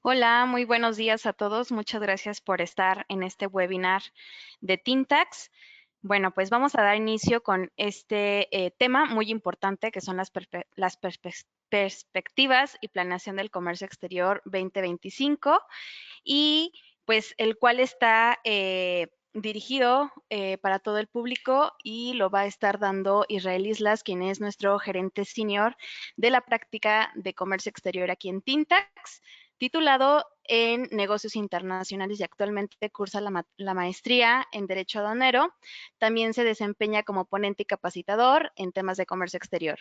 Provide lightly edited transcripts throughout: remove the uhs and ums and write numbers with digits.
Hola, muy buenos días a todos. Muchas gracias por estar en este webinar de Tintax. Bueno, pues vamos a dar inicio con este tema muy importante que son las perspectivas y planeación del comercio exterior 2025 y pues el cual está dirigido para todo el público y lo va a estar dando Israel Islas, quien es nuestro gerente senior de la práctica de comercio exterior aquí en Tintax, titulado en negocios internacionales y actualmente cursa la maestría en Derecho Aduanero. También se desempeña como ponente y capacitador en temas de comercio exterior,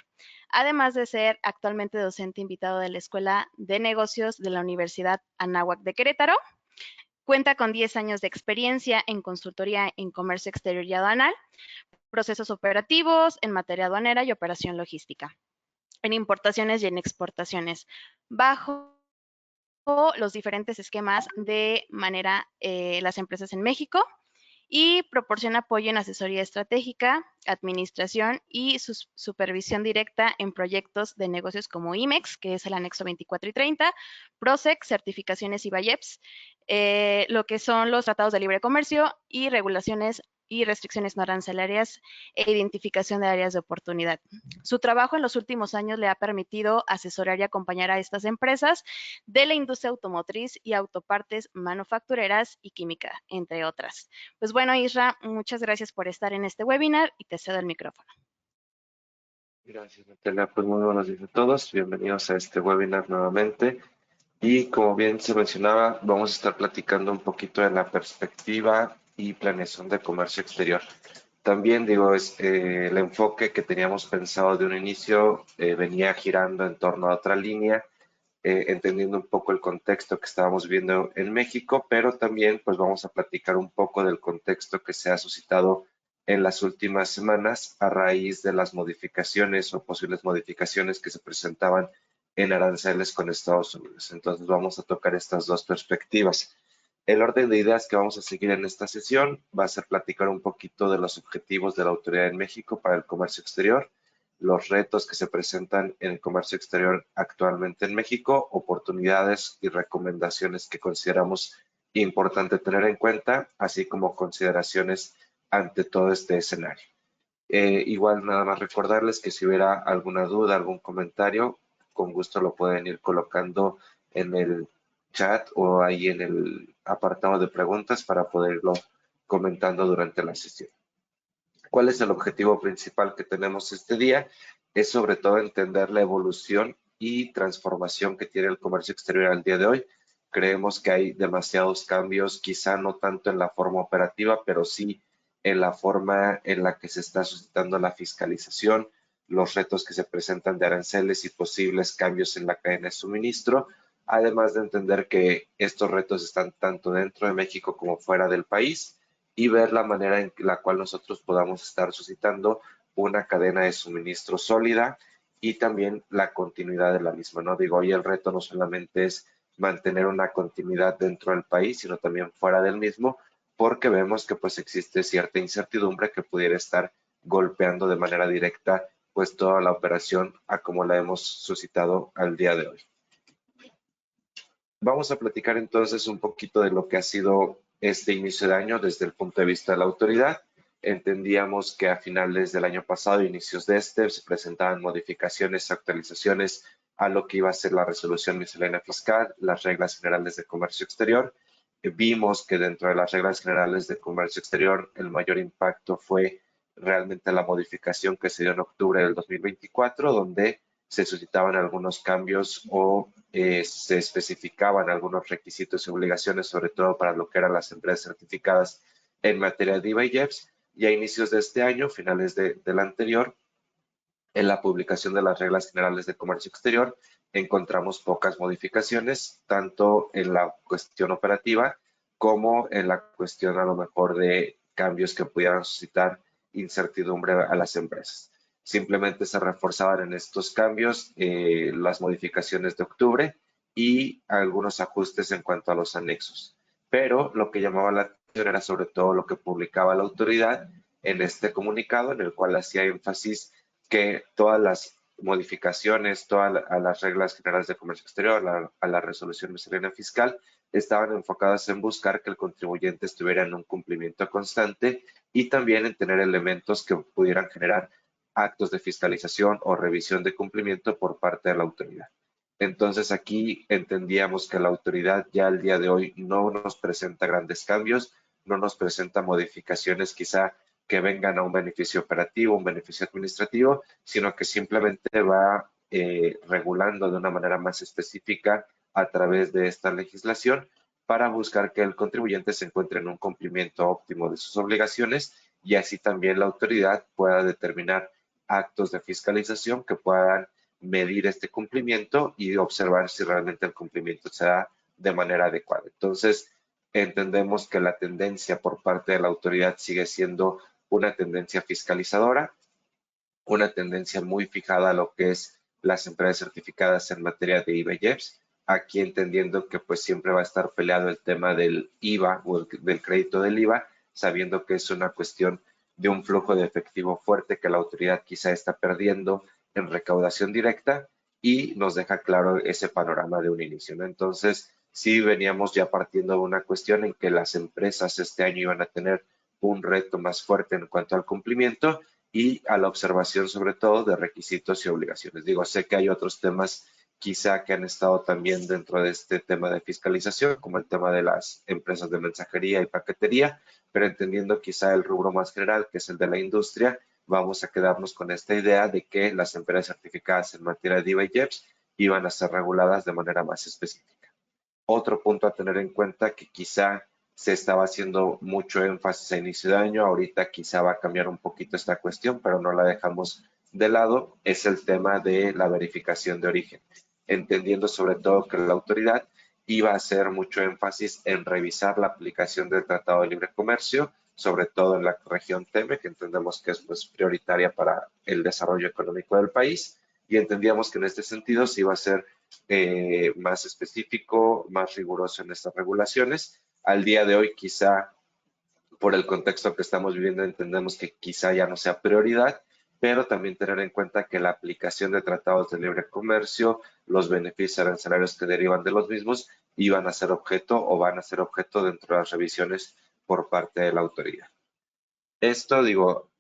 además de ser actualmente docente invitado de la Escuela de Negocios de la Universidad Anáhuac de Querétaro. Cuenta con 10 años de experiencia en consultoría en comercio exterior y aduanal, procesos operativos en materia aduanera y operación logística, en importaciones y en exportaciones, bajo los diferentes esquemas de manera las empresas en México, y proporciona apoyo en asesoría estratégica, administración y supervisión directa en proyectos de negocios como IMEX, que es el anexo 24 y 30, PROSEC, certificaciones y BAYEPS, lo que son los tratados de libre comercio y regulaciones y restricciones no arancelarias e identificación de áreas de oportunidad. Su trabajo en los últimos años le ha permitido asesorar y acompañar a estas empresas de la industria automotriz y autopartes manufactureras y química, entre otras. Pues bueno, Isra, muchas gracias por estar en este webinar y te cedo el micrófono. Gracias, Natalia. Pues muy buenos días a todos. Bienvenidos a este webinar nuevamente. Y como bien se mencionaba, vamos a estar platicando un poquito de la perspectiva y planeación de comercio exterior. También digo, el enfoque que teníamos pensado de un inicio venía girando en torno a otra línea, entendiendo un poco el contexto que estábamos viendo en México, pero también pues vamos a platicar un poco del contexto que se ha suscitado en las últimas semanas a raíz de las modificaciones o posibles modificaciones que se presentaban en aranceles con Estados Unidos. Entonces vamos a tocar estas dos perspectivas. El orden de ideas que vamos a seguir en esta sesión va a ser platicar un poquito de los objetivos de la autoridad en México para el comercio exterior, los retos que se presentan en el comercio exterior actualmente en México, oportunidades y recomendaciones que consideramos importante tener en cuenta, así como consideraciones ante todo este escenario. Igual nada más recordarles que si hubiera alguna duda, algún comentario, con gusto lo pueden ir colocando en el chat o ahí en el apartado de preguntas para poderlo comentando durante la sesión. ¿Cuál es el objetivo principal que tenemos este día? Es sobre todo entender la evolución y transformación que tiene el comercio exterior al día de hoy. Creemos que hay demasiados cambios, quizá no tanto en la forma operativa, pero sí en la forma en la que se está suscitando la fiscalización, los retos que se presentan de aranceles y posibles cambios en la cadena de suministro, además de entender que estos retos están tanto dentro de México como fuera del país y ver la manera en la cual nosotros podamos estar suscitando una cadena de suministro sólida y también la continuidad de la misma, ¿no? Digo, hoy el reto no solamente es mantener una continuidad dentro del país, sino también fuera del mismo, porque vemos que pues existe cierta incertidumbre que pudiera estar golpeando de manera directa pues toda la operación a como la hemos suscitado al día de hoy. Vamos a platicar entonces un poquito de lo que ha sido este inicio de año desde el punto de vista de la autoridad. Entendíamos que a finales del año pasado, inicios de este, se presentaban modificaciones, actualizaciones a lo que iba a ser la resolución miscelánea fiscal, las reglas generales de comercio exterior. Vimos que dentro de las reglas generales de comercio exterior el mayor impacto fue realmente la modificación que se dio en octubre del 2024, donde se suscitaban algunos cambios o se especificaban algunos requisitos y obligaciones, sobre todo para lo que eran las empresas certificadas en materia de IVA y IEPS. Y a inicios de este año, finales del anterior, en la publicación de las reglas generales de comercio exterior, encontramos pocas modificaciones, tanto en la cuestión operativa como en la cuestión a lo mejor de cambios que pudieran suscitar incertidumbre a las empresas. Simplemente se reforzaban en estos cambios las modificaciones de octubre y algunos ajustes en cuanto a los anexos. Pero lo que llamaba la atención era sobre todo lo que publicaba la autoridad en este comunicado, en el cual hacía énfasis que todas las modificaciones a las reglas generales de comercio exterior, a la resolución miscelánea fiscal, estaban enfocadas en buscar que el contribuyente estuviera en un cumplimiento constante y también en tener elementos que pudieran generar actos de fiscalización o revisión de cumplimiento por parte de la autoridad. Entonces aquí entendíamos que la autoridad ya al día de hoy no nos presenta grandes cambios, no nos presenta modificaciones quizá que vengan a un beneficio operativo, un beneficio administrativo, sino que simplemente va regulando de una manera más específica a través de esta legislación para buscar que el contribuyente se encuentre en un cumplimiento óptimo de sus obligaciones y así también la autoridad pueda determinar actos de fiscalización que puedan medir este cumplimiento y observar si realmente el cumplimiento se da de manera adecuada. Entonces, entendemos que la tendencia por parte de la autoridad sigue siendo una tendencia fiscalizadora, una tendencia muy fijada a lo que es las empresas certificadas en materia de IVA y EPS, aquí entendiendo que pues siempre va a estar peleado el tema del IVA o del crédito del IVA, sabiendo que es una cuestión de un flujo de efectivo fuerte que la autoridad quizá está perdiendo en recaudación directa y nos deja claro ese panorama de un inicio, ¿no? Entonces, sí veníamos ya partiendo de una cuestión en que las empresas este año iban a tener un reto más fuerte en cuanto al cumplimiento y a la observación sobre todo de requisitos y obligaciones. Digo, sé que hay otros temas quizá que han estado también dentro de este tema de fiscalización, como el tema de las empresas de mensajería y paquetería, pero entendiendo quizá el rubro más general, que es el de la industria, vamos a quedarnos con esta idea de que las empresas certificadas en materia de IVA y EPS iban a ser reguladas de manera más específica. Otro punto a tener en cuenta que quizá se estaba haciendo mucho énfasis a inicio de año, ahorita quizá va a cambiar un poquito esta cuestión, pero no la dejamos de lado, es el tema de la verificación de origen, entendiendo sobre todo que la autoridad iba a hacer mucho énfasis en revisar la aplicación del Tratado de Libre Comercio, sobre todo en la región TEME, que entendemos que es pues, prioritaria para el desarrollo económico del país, y entendíamos que en este sentido se iba a hacer más específico, más riguroso en estas regulaciones. Al día de hoy, quizá por el contexto que estamos viviendo, entendemos que quizá ya no sea prioridad, pero también tener en cuenta que la aplicación de tratados de libre comercio, los beneficios arancelarios que derivan de los mismos, iban a ser objeto o van a ser objeto dentro de las revisiones por parte de la autoridad. Esto, digo,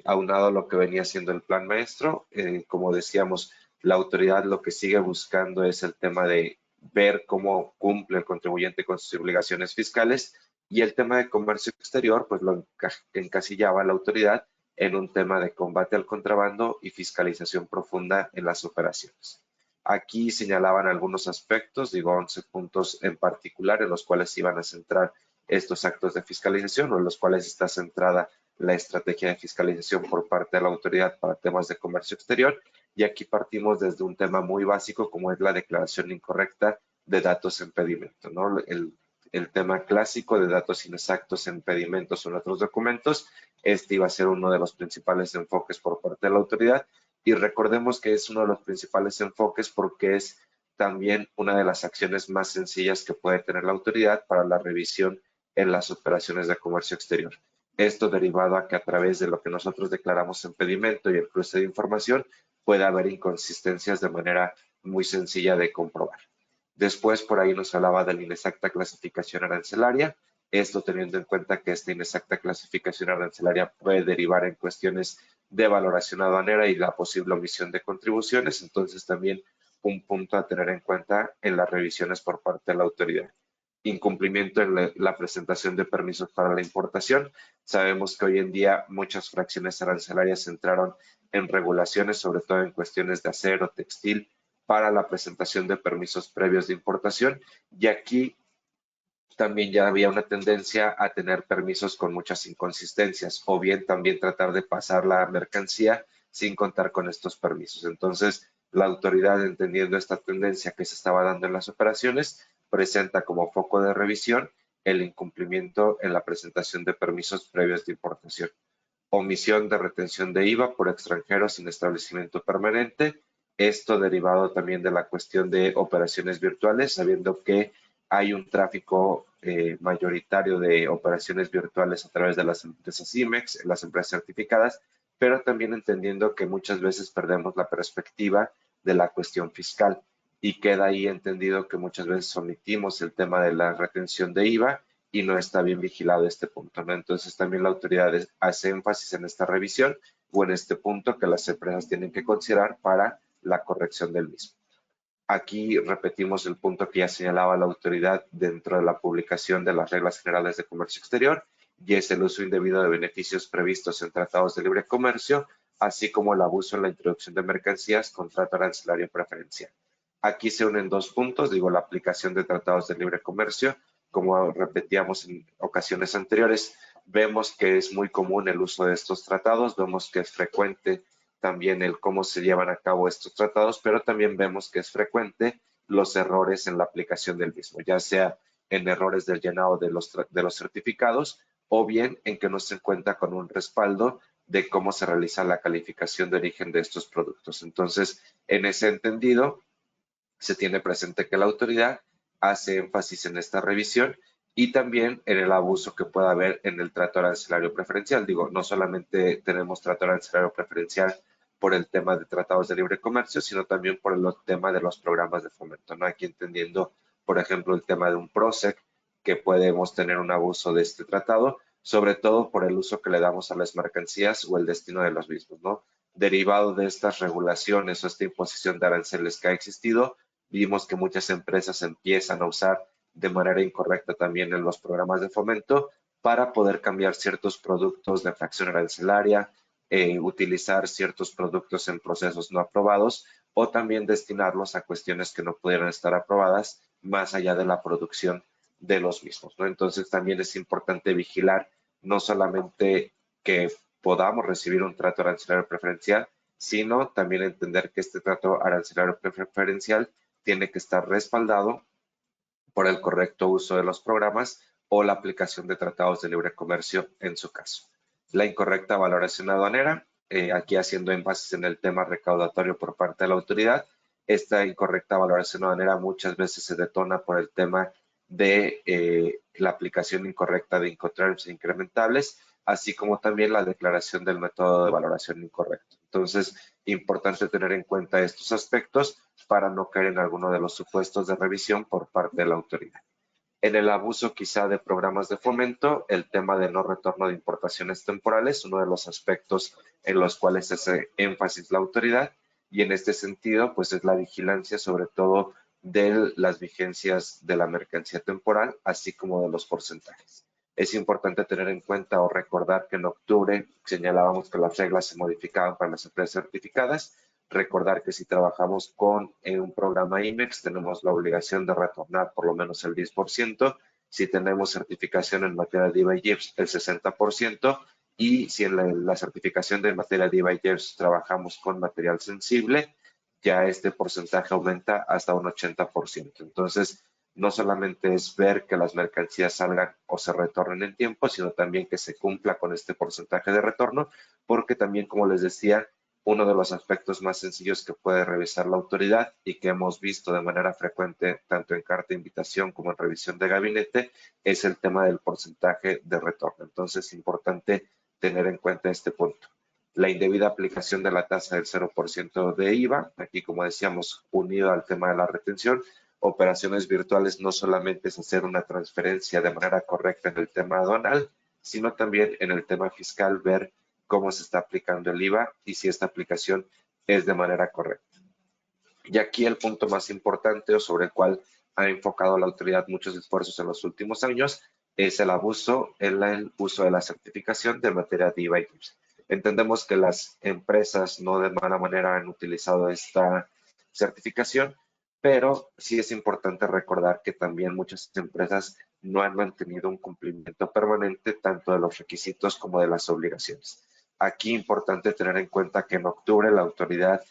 aunado a lo que venía siendo el plan maestro, como decíamos, la autoridad lo que sigue buscando es el tema de ver cómo cumple el contribuyente con sus obligaciones fiscales y el tema de comercio exterior, pues lo encasillaba la autoridad en un tema de combate al contrabando y fiscalización profunda en las operaciones. Aquí señalaban algunos aspectos, digo 11 puntos en particular en los cuales iban a centrar estos actos de fiscalización o en los cuales está centrada la estrategia de fiscalización por parte de la autoridad para temas de comercio exterior. Y aquí partimos desde un tema muy básico como es la declaración incorrecta de datos en pedimento, ¿no? El tema clásico de datos inexactos en pedimentos o en otros documentos, este iba a ser uno de los principales enfoques por parte de la autoridad. Y recordemos que es uno de los principales enfoques porque es también una de las acciones más sencillas que puede tener la autoridad para la revisión en las operaciones de comercio exterior. Esto derivado a que a través de lo que nosotros declaramos en pedimento y el cruce de información puede haber inconsistencias de manera muy sencilla de comprobar. Después por ahí nos hablaba de la inexacta clasificación arancelaria, esto teniendo en cuenta que esta inexacta clasificación arancelaria puede derivar en cuestiones de valoración aduanera y la posible omisión de contribuciones, entonces también un punto a tener en cuenta en las revisiones por parte de la autoridad. Incumplimiento en la presentación de permisos para la importación. Sabemos que hoy en día muchas fracciones arancelarias entraron en regulaciones, sobre todo en cuestiones de acero, textil, para la presentación de permisos previos de importación. Y aquí también ya había una tendencia a tener permisos con muchas inconsistencias o bien también tratar de pasar la mercancía sin contar con estos permisos. Entonces, la autoridad, entendiendo esta tendencia que se estaba dando en las operaciones, presenta como foco de revisión el incumplimiento en la presentación de permisos previos de importación. Omisión de retención de IVA por extranjeros sin establecimiento permanente. Esto derivado también de la cuestión de operaciones virtuales, sabiendo que hay un tráfico mayoritario de operaciones virtuales a través de las empresas IMEX, las empresas certificadas, pero también entendiendo que muchas veces perdemos la perspectiva de la cuestión fiscal y queda ahí entendido que muchas veces omitimos el tema de la retención de IVA y no está bien vigilado este punto, ¿no? Entonces también la autoridad hace énfasis en esta revisión o en este punto que las empresas tienen que considerar para la corrección del mismo. Aquí repetimos el punto que ya señalaba la autoridad dentro de la publicación de las reglas generales de comercio exterior, y es el uso indebido de beneficios previstos en tratados de libre comercio, así como el abuso en la introducción de mercancías con trato arancelario preferencial. Aquí se unen dos puntos, digo, la aplicación de tratados de libre comercio, como repetíamos en ocasiones anteriores, vemos que es muy común el uso de estos tratados, vemos que es frecuente también el cómo se llevan a cabo estos tratados, pero también vemos que es frecuente los errores en la aplicación del mismo, ya sea en errores del llenado de los certificados o bien en que no se cuenta con un respaldo de cómo se realiza la calificación de origen de estos productos. Entonces, en ese entendido, se tiene presente que la autoridad hace énfasis en esta revisión y también en el abuso que pueda haber en el trato arancelario preferencial. Digo, no solamente tenemos trato arancelario preferencial por el tema de tratados de libre comercio, sino también por el tema de los programas de fomento, ¿no? Aquí entendiendo, por ejemplo, el tema de un PROSEC, que podemos tener un abuso de este tratado, sobre todo por el uso que le damos a las mercancías o el destino de los mismos, ¿no? Derivado de estas regulaciones o esta imposición de aranceles que ha existido, vimos que muchas empresas empiezan a usar de manera incorrecta también en los programas de fomento para poder cambiar ciertos productos de fracción arancelaria, utilizar ciertos productos en procesos no aprobados o también destinarlos a cuestiones que no pudieran estar aprobadas más allá de la producción de los mismos, ¿no? Entonces también es importante vigilar no solamente que podamos recibir un trato arancelario preferencial, sino también entender que este trato arancelario preferencial tiene que estar respaldado por el correcto uso de los programas o la aplicación de tratados de libre comercio en su caso. La incorrecta valoración aduanera, aquí haciendo énfasis en el tema recaudatorio por parte de la autoridad, esta incorrecta valoración aduanera muchas veces se detona por el tema de la aplicación incorrecta de Incoterms e incrementables, así como también la declaración del método de valoración incorrecto. Entonces, importante tener en cuenta estos aspectos para no caer en alguno de los supuestos de revisión por parte de la autoridad. En el abuso quizá de programas de fomento, el tema de no retorno de importaciones temporales, uno de los aspectos en los cuales hace énfasis la autoridad, y en este sentido, pues es la vigilancia sobre todo de las vigencias de la mercancía temporal, así como de los porcentajes. Es importante tener en cuenta o recordar que en octubre señalábamos que las reglas se modificaban para las empresas certificadas. Recordar que si trabajamos con un programa IMEX, tenemos la obligación de retornar por lo menos el 10%. Si tenemos certificación en materia de IVA y IEPS, el 60%. Y si en la certificación de materia de IVA y IEPS trabajamos con material sensible, ya este porcentaje aumenta hasta un 80%. Entonces, no solamente es ver que las mercancías salgan o se retornen en tiempo, sino también que se cumpla con este porcentaje de retorno, porque también, como les decía, uno de los aspectos más sencillos que puede revisar la autoridad y que hemos visto de manera frecuente tanto en carta de invitación como en revisión de gabinete es el tema del porcentaje de retorno. Entonces es importante tener en cuenta este punto. La indebida aplicación de la tasa del 0% de IVA, aquí como decíamos, unido al tema de la retención, operaciones virtuales no solamente es hacer una transferencia de manera correcta en el tema aduanal, sino también en el tema fiscal ver cómo se está aplicando el IVA y si esta aplicación es de manera correcta. Y aquí el punto más importante o sobre el cual ha enfocado la autoridad muchos esfuerzos en los últimos años es el abuso en el uso de la certificación de materia de IVA y IEPS. Entendemos que las empresas no de mala manera han utilizado esta certificación, pero sí es importante recordar que también muchas empresas no han mantenido un cumplimiento permanente tanto de los requisitos como de las obligaciones. Aquí importante tener en cuenta que en octubre la autoridad,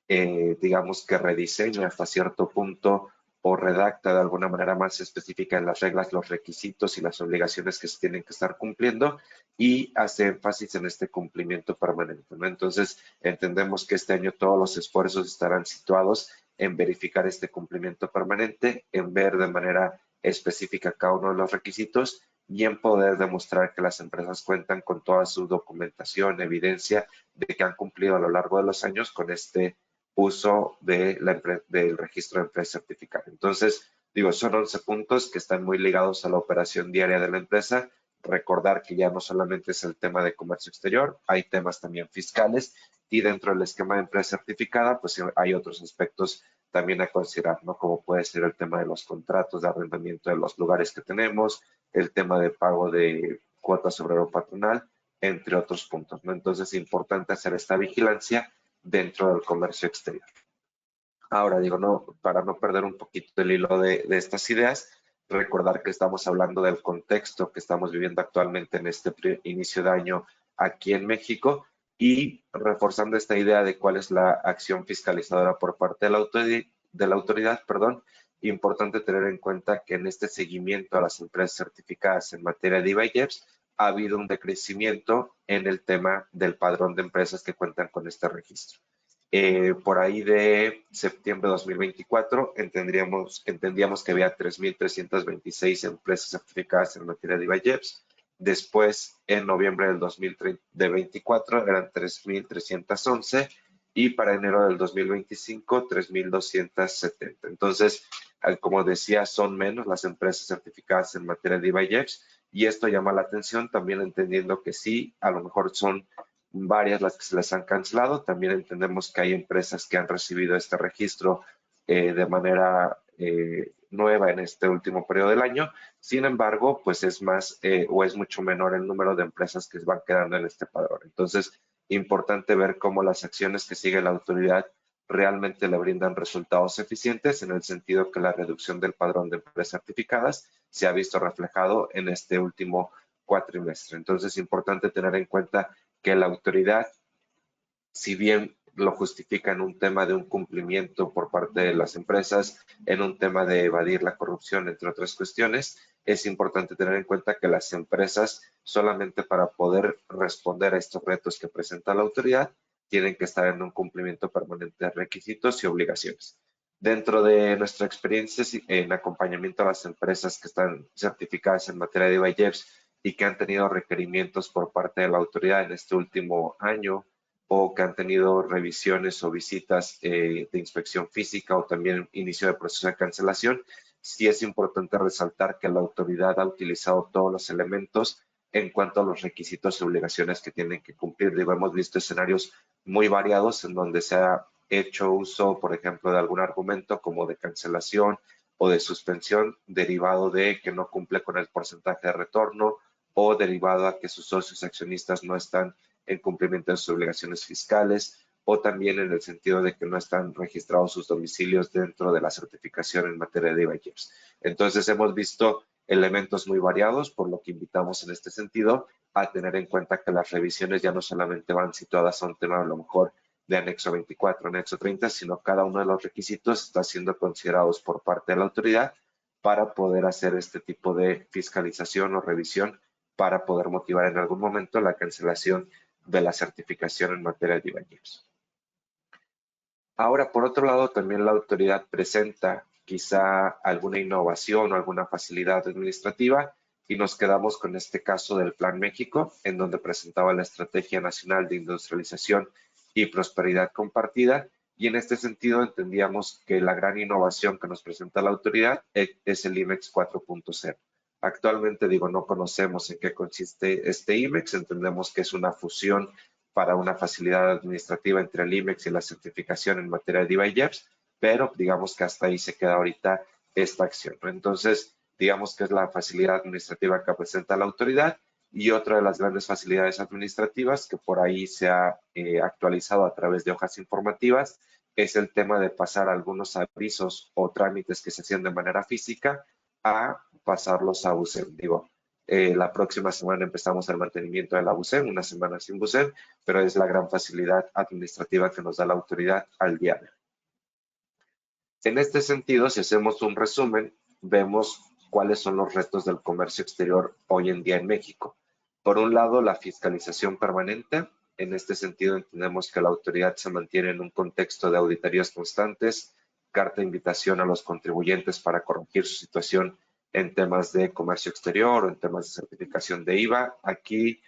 digamos que rediseña hasta cierto punto o redacta de alguna manera más específica en las reglas los requisitos y las obligaciones que se tienen que estar cumpliendo y hace énfasis en este cumplimiento permanente, ¿no? Entonces, entendemos que este año todos los esfuerzos estarán situados en verificar este cumplimiento permanente, en ver de manera específica cada uno de los requisitos y en poder demostrar que las empresas cuentan con toda su documentación, evidencia de que han cumplido a lo largo de los años con este uso de del registro de empresa certificada. Entonces, digo, son 11 puntos que están muy ligados a la operación diaria de la empresa. Recordar que ya no solamente es el tema de comercio exterior, hay temas también fiscales y dentro del esquema de empresa certificada, pues hay otros aspectos también a considerar, ¿no? Como puede ser el tema de los contratos de arrendamiento de los lugares que tenemos, el tema de pago de cuotas sobre lo patronal, entre otros puntos, ¿no? Entonces es importante hacer esta vigilancia dentro del comercio exterior. Ahora digo, no, para no perder un poquito el hilo de estas ideas, recordar que estamos hablando del contexto que estamos viviendo actualmente en este inicio de año aquí en México y reforzando esta idea de cuál es la acción fiscalizadora por parte de la autoridad, perdón, importante tener en cuenta que en este seguimiento a las empresas certificadas en materia de IVA y IEPS ha habido un decrecimiento en el tema del padrón de empresas que cuentan con este registro. Por ahí de septiembre de 2024 entendíamos que había 3.326 empresas certificadas en materia de IVA y EPS. Después, en noviembre del 2024 eran 3.311 y para enero del 2025 3.270. Entonces, como decía, son menos las empresas certificadas en materia de IVA y EPS y esto llama la atención también entendiendo que sí, a lo mejor son varias las que se les han cancelado. También entendemos que hay empresas que han recibido este registro de manera nueva en este último periodo del año. Sin embargo, pues es más o es mucho menor el número de empresas que van quedando en este padrón. Entonces, importante ver cómo las acciones que sigue la autoridad realmente le brindan resultados eficientes en el sentido que la reducción del padrón de empresas certificadas se ha visto reflejado en este último cuatrimestre. Entonces, es importante tener en cuenta que la autoridad, si bien lo justifica en un tema de un cumplimiento por parte de las empresas, en un tema de evadir la corrupción, entre otras cuestiones, es importante tener en cuenta que las empresas, solamente para poder responder a estos retos que presenta la autoridad, tienen que estar en un cumplimiento permanente de requisitos y obligaciones. Dentro de nuestra experiencia en acompañamiento a las empresas que están certificadas en materia de IVA y EPS y que han tenido requerimientos por parte de la autoridad en este último año o que han tenido revisiones o visitas de inspección física o también inicio de proceso de cancelación, sí es importante resaltar que la autoridad ha utilizado todos los elementos en cuanto a los requisitos y obligaciones que tienen que cumplir. Digo, hemos visto escenarios muy variados en donde se ha hecho uso, por ejemplo, de algún argumento como de cancelación o de suspensión derivado de que no cumple con el porcentaje de retorno o derivado a que sus socios accionistas no están en cumplimiento de sus obligaciones fiscales o también en el sentido de que no están registrados sus domicilios dentro de la certificación en materia de IVA y EPS. Entonces hemos visto elementos muy variados, por lo que invitamos en este sentido a tener en cuenta que las revisiones ya no solamente van situadas a un tema a lo mejor de anexo 24, anexo 30, sino cada uno de los requisitos está siendo considerados por parte de la autoridad para poder hacer este tipo de fiscalización o revisión para poder motivar en algún momento la cancelación de la certificación en materia de IVA y EPS. Ahora, por otro lado, también la autoridad presenta quizá alguna innovación o alguna facilidad administrativa y nos quedamos con este caso del Plan México, en donde presentaba la Estrategia Nacional de Industrialización y Prosperidad Compartida. Y en este sentido entendíamos que la gran innovación que nos presenta la autoridad es el IMEX 4.0. Actualmente, digo, no conocemos en qué consiste este IMEX, entendemos que es una fusión para una facilidad administrativa entre el IMEX y la certificación en materia de IVA y EPS, pero digamos que hasta ahí se queda ahorita esta acción, ¿no? Entonces, digamos que es la facilidad administrativa que presenta la autoridad y otra de las grandes facilidades administrativas que por ahí se ha actualizado a través de hojas informativas es el tema de pasar algunos avisos o trámites que se hacían de manera física a pasarlos a USEM. Digo, la próxima semana empezamos el mantenimiento de la BUSEM, una semana sin BUSEM, pero es la gran facilidad administrativa que nos da la autoridad al día de hoy. En este sentido, si hacemos un resumen, vemos cuáles son los retos del comercio exterior hoy en día en México. Por un lado, la fiscalización permanente. En este sentido, entendemos que la autoridad se mantiene en un contexto de auditorías constantes, carta de invitación a los contribuyentes para corregir su situación en temas de comercio exterior o en temas de certificación de IVA. Aquí,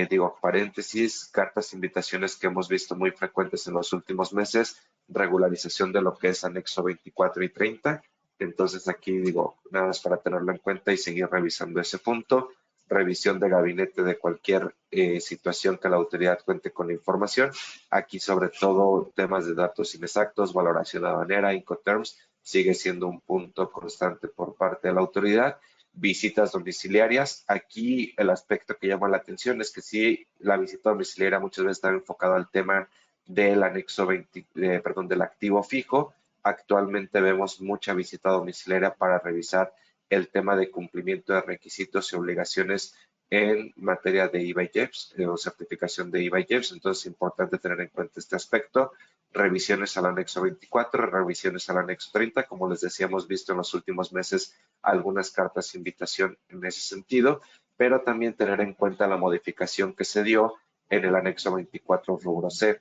digo, paréntesis, cartas e invitaciones que hemos visto muy frecuentes en los últimos meses, regularización de lo que es anexo 24 y 30. Entonces aquí digo, nada más para tenerlo en cuenta y seguir revisando ese punto. Revisión de gabinete de cualquier situación que la autoridad cuente con la información. Aquí sobre todo temas de datos inexactos, valoración aduanera, Incoterms, sigue siendo un punto constante por parte de la autoridad. Visitas domiciliarias. Aquí el aspecto que llama la atención es que sí, la visita domiciliaria muchas veces está enfocada al tema del anexo 20, perdón, del activo fijo. Actualmente vemos mucha visita domiciliaria para revisar el tema de cumplimiento de requisitos y obligaciones en materia de IVA y IEPS o certificación de IVA y IEPS. Entonces es importante tener en cuenta este aspecto. Revisiones al anexo 24, revisiones al anexo 30. Como les decía, hemos visto en los últimos meses algunas cartas de invitación en ese sentido, pero también tener en cuenta la modificación que se dio en el anexo 24 rubro C.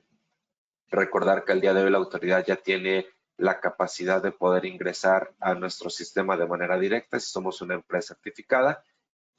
Recordar que al día de hoy la autoridad ya tiene la capacidad de poder ingresar a nuestro sistema de manera directa si somos una empresa certificada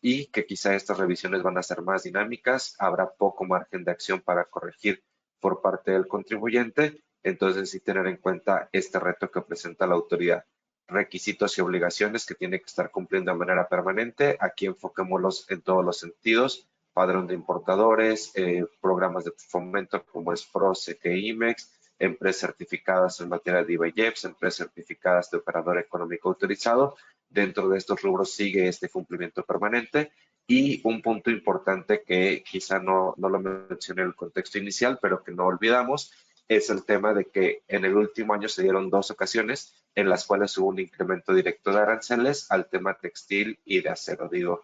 y que quizá estas revisiones van a ser más dinámicas, habrá poco margen de acción para corregir por parte del contribuyente, entonces sí tener en cuenta este reto que presenta la autoridad. Requisitos y obligaciones que tiene que estar cumpliendo de manera permanente, aquí enfoquémoslos en todos los sentidos, padrón de importadores, programas de fomento como es PROCE, IMEX, empresas certificadas en materia de IVA y IEPS, empresas certificadas de operador económico autorizado. Dentro de estos rubros sigue este cumplimiento permanente. Y un punto importante que quizá no lo mencioné en el contexto inicial, pero que no olvidamos, es el tema de que en el último año se dieron 2 ocasiones en las cuales hubo un incremento directo de aranceles al tema textil y de acero. Digo,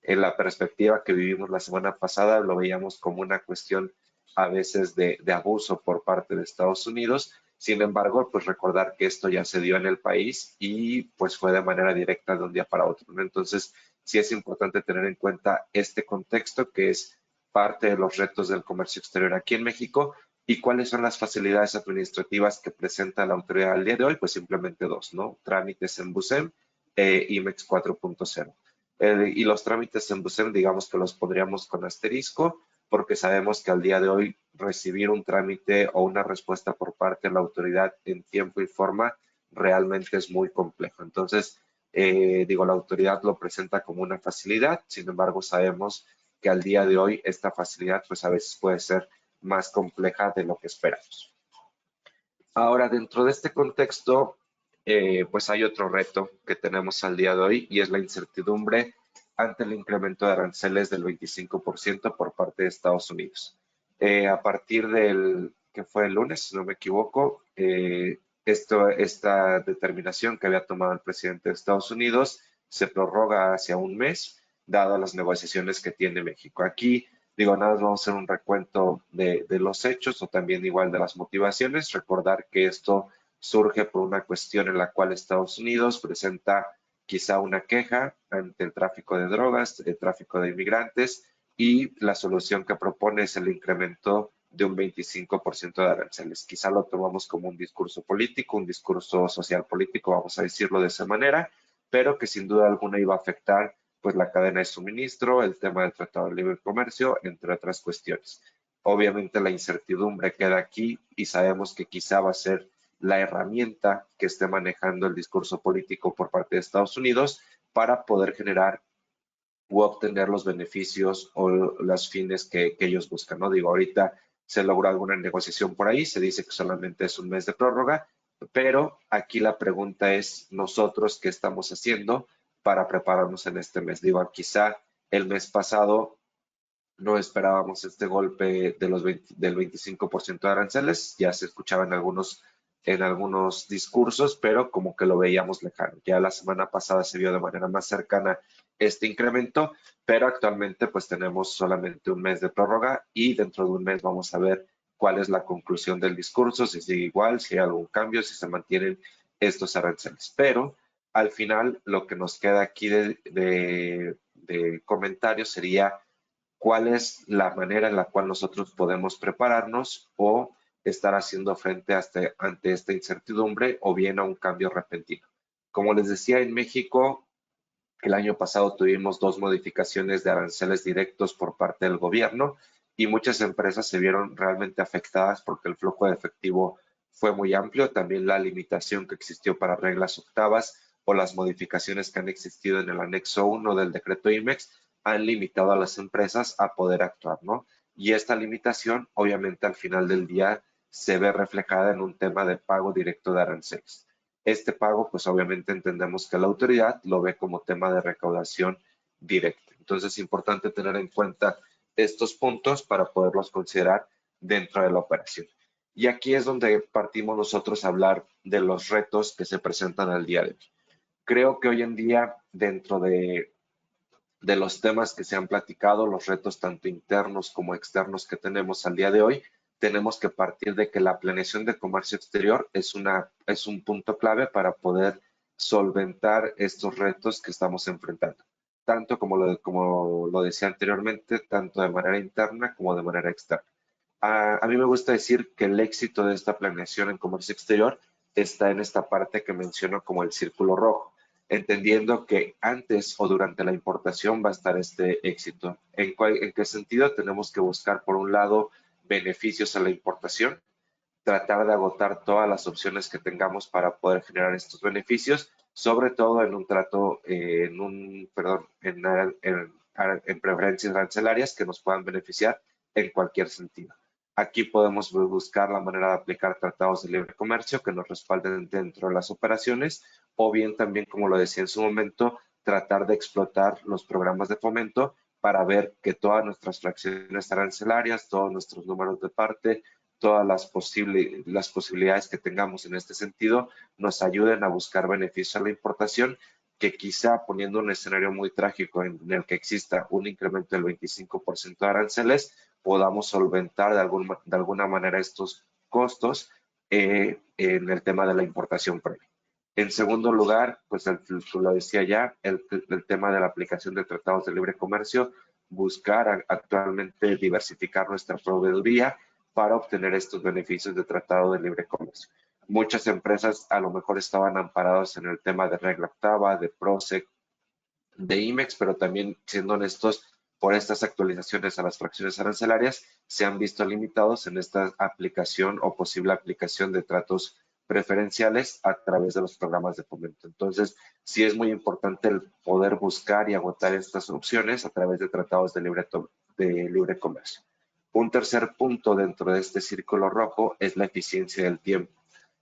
en la perspectiva que vivimos la semana pasada, lo veíamos como una cuestión a veces de abuso por parte de Estados Unidos. Sin embargo, pues recordar que esto ya se dio en el país y pues fue de manera directa de un día para otro, ¿no? Entonces, sí es importante tener en cuenta este contexto que es parte de los retos del comercio exterior aquí en México y cuáles son las facilidades administrativas que presenta la autoridad al día de hoy, pues simplemente dos, ¿no? Trámites en BUSEM IMEX 4.0. Y los trámites en BUSEM, digamos que los pondríamos con asterisco, porque sabemos que al día de hoy recibir un trámite o una respuesta por parte de la autoridad en tiempo y forma realmente es muy complejo. Entonces, digo, la autoridad lo presenta como una facilidad, sin embargo, sabemos que al día de hoy esta facilidad pues a veces puede ser más compleja de lo que esperamos. Ahora, dentro de este contexto, pues hay otro reto que tenemos al día de hoy y es la incertidumbre ante el incremento de aranceles del 25% por parte de Estados Unidos. A partir del, que fue el lunes, si no me equivoco, esta determinación que había tomado el presidente de Estados Unidos se prorroga hacia un mes, dado las negociaciones que tiene México. Aquí digo, nada más vamos a hacer un recuento de los hechos o también igual de las motivaciones. Recordar que esto surge por una cuestión en la cual Estados Unidos presenta quizá una queja ante el tráfico de drogas, el tráfico de inmigrantes y la solución que propone es el incremento de un 25% de aranceles. Quizá lo tomamos como un discurso político, un discurso social político, vamos a decirlo de esa manera, pero que sin duda alguna iba a afectar pues la cadena de suministro, el tema del Tratado de Libre Comercio, entre otras cuestiones. Obviamente la incertidumbre queda aquí y sabemos que quizá va a ser la herramienta que esté manejando el discurso político por parte de Estados Unidos para poder generar u obtener los beneficios o los fines que ellos buscan, ¿no? Digo, ahorita se logró alguna negociación por ahí, se dice que solamente es un mes de prórroga, pero aquí la pregunta es nosotros qué estamos haciendo para prepararnos en este mes. Digo, quizá el mes pasado no esperábamos este golpe de del 25% de aranceles, ya se escuchaba en algunos discursos, pero como que lo veíamos lejano. Ya la semana pasada se vio de manera más cercana este incremento, pero actualmente pues tenemos solamente un mes de prórroga y dentro de un mes vamos a ver cuál es la conclusión del discurso, si sigue igual, si hay algún cambio, si se mantienen estos aranceles. Pero al final lo que nos queda aquí de comentarios sería cuál es la manera en la cual nosotros podemos prepararnos o estar haciendo frente ante esta incertidumbre o bien a un cambio repentino. Como les decía, en México El año pasado tuvimos 2 modificaciones de aranceles directos por parte del gobierno y muchas empresas se vieron realmente afectadas porque el flujo de efectivo fue muy amplio. También la limitación que existió para reglas octavas o las modificaciones que han existido en el anexo 1 del decreto IMEX han limitado a las empresas a poder actuar, ¿no? Y esta limitación, obviamente, al final del día se ve reflejada en un tema de pago directo de aranceles. Este pago, pues obviamente entendemos que la autoridad lo ve como tema de recaudación directa. Entonces es importante tener en cuenta estos puntos para poderlos considerar dentro de la operación. Y aquí es donde partimos nosotros a hablar de los retos que se presentan al día de hoy. Creo que hoy en día, dentro de los temas que se han platicado, los retos tanto internos como externos que tenemos al día de hoy, tenemos que partir de que la planeación de comercio exterior es un punto clave para poder solventar estos retos que estamos enfrentando, tanto como lo decía anteriormente, tanto de manera interna como de manera externa. A mí me gusta decir que el éxito de esta planeación en comercio exterior está en esta parte que menciono como el círculo rojo, entendiendo que antes o durante la importación va a estar este éxito. ¿En qué sentido? Tenemos que buscar, por un lado, beneficios a la importación, tratar de agotar todas las opciones que tengamos para poder generar estos beneficios, sobre todo en un trato, en preferencias arancelarias que nos puedan beneficiar en cualquier sentido. Aquí podemos buscar la manera de aplicar tratados de libre comercio que nos respalden dentro de las operaciones, o bien también, como lo decía en su momento, tratar de explotar los programas de fomento para ver que todas nuestras fracciones arancelarias, todos nuestros números de parte, todas las posibilidades que tengamos en este sentido nos ayuden a buscar beneficios a la importación, que quizá poniendo un escenario muy trágico en el que exista un incremento del 25% de aranceles, podamos solventar de alguna manera estos costos en el tema de la importación previa. En segundo lugar, pues lo decía ya, el tema de la aplicación de tratados de libre comercio, buscar actualmente diversificar nuestra proveeduría para obtener estos beneficios de tratado de libre comercio. Muchas empresas a lo mejor estaban amparadas en el tema de regla octava, de PROSEC, de IMEX, pero también, siendo honestos, por estas actualizaciones a las fracciones arancelarias, se han visto limitados en esta aplicación o posible aplicación de tratos preferenciales a través de los programas de fomento. Entonces, sí es muy importante el poder buscar y agotar estas opciones a través de tratados de libre comercio. Un tercer punto dentro de este círculo rojo es la eficiencia del tiempo.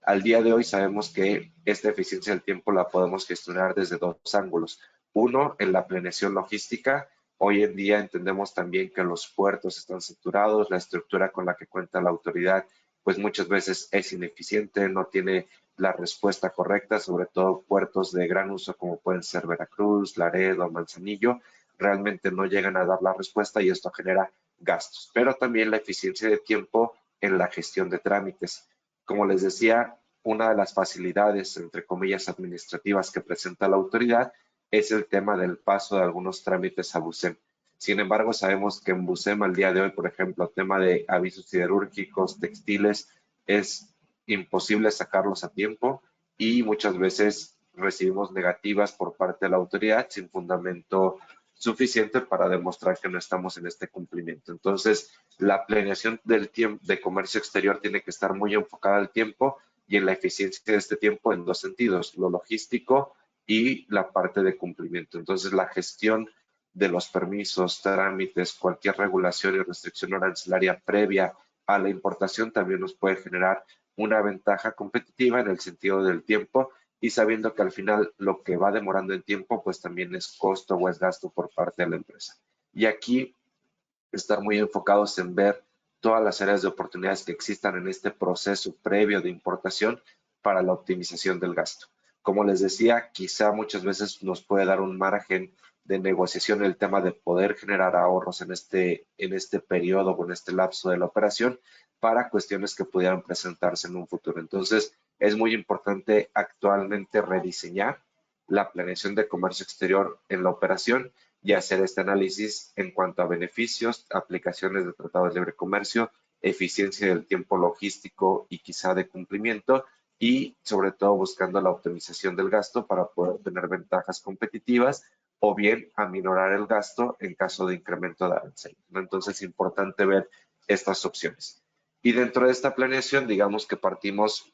Al día de hoy sabemos que esta eficiencia del tiempo la podemos gestionar desde dos ángulos. Uno, en la planeación logística. Hoy en día entendemos también que los puertos están saturados, la estructura con la que cuenta la autoridad, pues muchas veces es ineficiente, no tiene la respuesta correcta, sobre todo puertos de gran uso como pueden ser Veracruz, Laredo, Manzanillo, realmente no llegan a dar la respuesta y esto genera gastos, pero también la eficiencia de tiempo en la gestión de trámites. Como les decía, una de las facilidades, entre comillas, administrativas que presenta la autoridad es el tema del paso de algunos trámites a BUSEM. Sin embargo, sabemos que en BUSEM al día de hoy, por ejemplo, el tema de avisos siderúrgicos, textiles, es imposible sacarlos a tiempo y muchas veces recibimos negativas por parte de la autoridad sin fundamento suficiente para demostrar que no estamos en este cumplimiento. Entonces, la planeación del tiempo de comercio exterior tiene que estar muy enfocada al tiempo y en la eficiencia de este tiempo en dos sentidos, lo logístico y la parte de cumplimiento. Entonces, la gestión de los permisos, trámites, cualquier regulación y restricción arancelaria previa a la importación también nos puede generar una ventaja competitiva en el sentido del tiempo y sabiendo que al final lo que va demorando en tiempo pues también es costo o es gasto por parte de la empresa. Y aquí estar muy enfocados en ver todas las áreas de oportunidades que existan en este proceso previo de importación para la optimización del gasto. Como les decía, quizá muchas veces nos puede dar un margen de negociación el tema de poder generar ahorros en este periodo o en este lapso de la operación para cuestiones que pudieran presentarse en un futuro. Entonces, es muy importante actualmente rediseñar la planeación de comercio exterior en la operación y hacer este análisis en cuanto a beneficios, aplicaciones de tratados de libre comercio, eficiencia del tiempo logístico y quizá de cumplimiento y sobre todo buscando la optimización del gasto para poder tener ventajas competitivas o bien aminorar el gasto en caso de incremento de aranceles, ¿no? Entonces es importante ver estas opciones. Y dentro de esta planeación, digamos que partimos